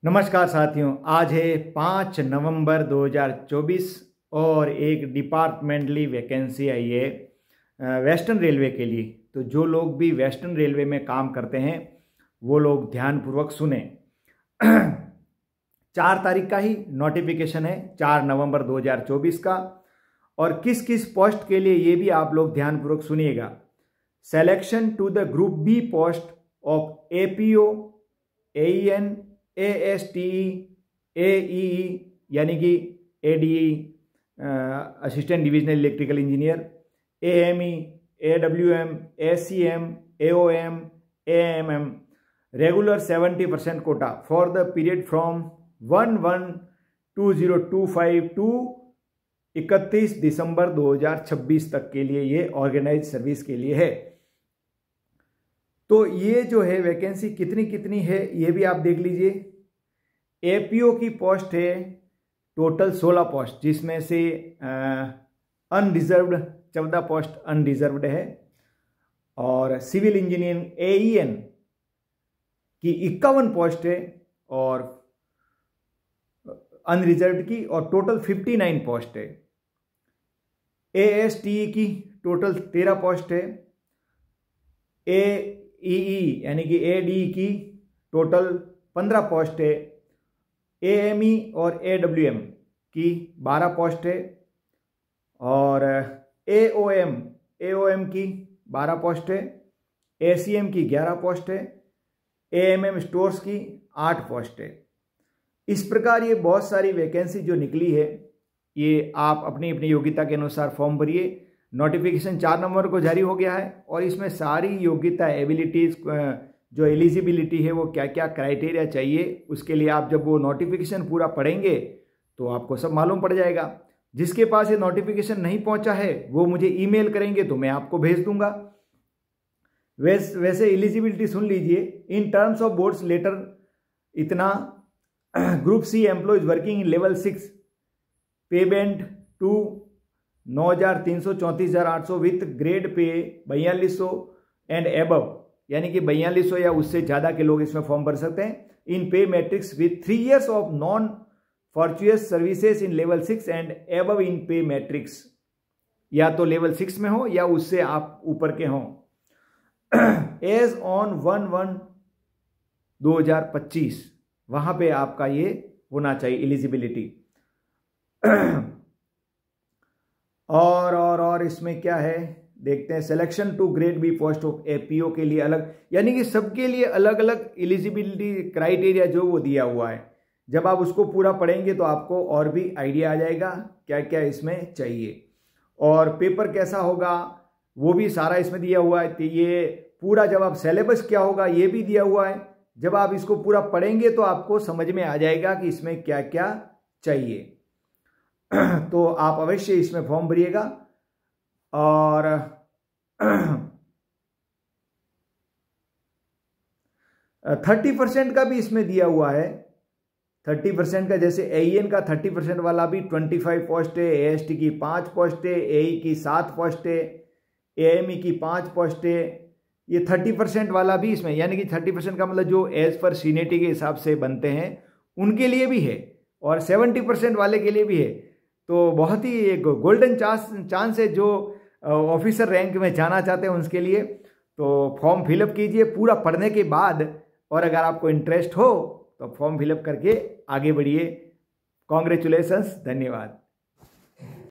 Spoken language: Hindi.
नमस्कार साथियों, आज है 5 नवंबर 2024 और एक डिपार्टमेंटली वैकेंसी आई है वेस्टर्न रेलवे के लिए। तो जो लोग भी वेस्टर्न रेलवे में काम करते हैं वो लोग ध्यानपूर्वक सुने। 4 तारीख का ही नोटिफिकेशन है, 4 नवंबर 2024 का। और किस किस पोस्ट के लिए ये भी आप लोग ध्यानपूर्वक सुनिएगा। Selection to the group B post of APO, AEN, ASTE, AEE यानी कि ADE assistant divisional electrical engineer, AME, AWM, ACM, AOM, AMM regular 70% quota for the period from 1/1/2025 to 31 दिसंबर 2026 तक के लिए ये ऑर्गेनाइज सर्विस के लिए है। तो ये जो है वैकेंसी कितनी कितनी है ये भी आप देख लीजिए। एपीओ की पोस्ट है टोटल 16 पोस्ट, जिसमें से अनरिजर्व्ड 14 पोस्ट अनरिजर्व्ड है। और सिविल इंजीनियरिंग एईएन की 51 पोस्ट है और अनरिजर्व्ड की, और टोटल 59 पोस्ट है। एएसटीई की टोटल 13 पोस्ट है। AEE यानी कि ADE की टोटल 15 पोस्ट है। AME और AWM की 12 पोस्ट है। और AOM की 12 पोस्ट है। ACM की 11 पोस्ट है। AMM स्टोर्स की 8 पोस्ट है। इस प्रकार ये बहुत सारी वैकेंसी जो निकली है, ये आप अपनी अपनी योग्यता के अनुसार फॉर्म भरिए। नोटिफिकेशन 4 नवंबर को जारी हो गया है और इसमें सारी योग्यता, एबिलिटीज़, जो एलिजिबिलिटी है, वो क्या क्या क्राइटेरिया चाहिए, उसके लिए आप जब वो नोटिफिकेशन पूरा पढ़ेंगे तो आपको सब मालूम पड़ जाएगा। जिसके पास ये नोटिफिकेशन नहीं पहुंचा है वो मुझे ईमेल करेंगे तो मैं आपको भेज दूंगा। वैसे एलिजिबिलिटी सुन लीजिए। In terms of board's letter इतना, group C employees working in level 6 pay band 2 9,334,800 with grade pay 4200 and above, यानी कि 4200 या उससे ज़्यादा के लोग इसमें फॉर्म भर सकते हैं। In pay matrix with 3 years of non fortuitous services in level 6 and above in pay matrix, या तो लेवल 6 में हो या उससे आप ऊपर के हों। एज ऑन 1/1/2025 वहाँ पे आपका ये होना चाहिए एलिजिबिलिटी। और इसमें क्या है देखते हैं। Selection to grade B post of APO के लिए अलग, यानी कि सबके लिए अलग अलग एलिजिबिलिटी क्राइटेरिया जो वो दिया हुआ है। जब आप उसको पूरा पढ़ेंगे तो आपको और भी आइडिया आ जाएगा क्या क्या इसमें चाहिए। और पेपर कैसा होगा वो भी सारा इसमें दिया हुआ है। तो ये पूरा जब आप सिलेबस क्या होगा ये भी दिया हुआ है। जब आप इसको पूरा पढ़ेंगे तो आपको समझ में आ जाएगा कि इसमें क्या क्या चाहिए। तो आप अवश्य इसमें फॉर्म भरिएगा। और 30% का भी इसमें दिया हुआ है। 30% का, जैसे एईएन का 30% वाला भी 25 पोस्ट है। एएसटी की 5 पोस्ट है। एई की 7 पोस्ट है। एएमई की 5 पोस्ट है। ये 30% वाला भी इसमें, यानी कि 30% का मतलब जो एज पर सीनियरिटी के हिसाब से बनते हैं उनके लिए भी है, और 70% वाले के लिए भी है। तो बहुत ही एक गोल्डन चांस है जो ऑफिसर रैंक में जाना चाहते हैं उसके लिए। तो फॉर्म फिलअप कीजिए पूरा पढ़ने के बाद, और अगर आपको इंटरेस्ट हो तो फॉर्म फिलअप करके आगे बढ़िए। कॉन्ग्रेचुलेशंस, धन्यवाद।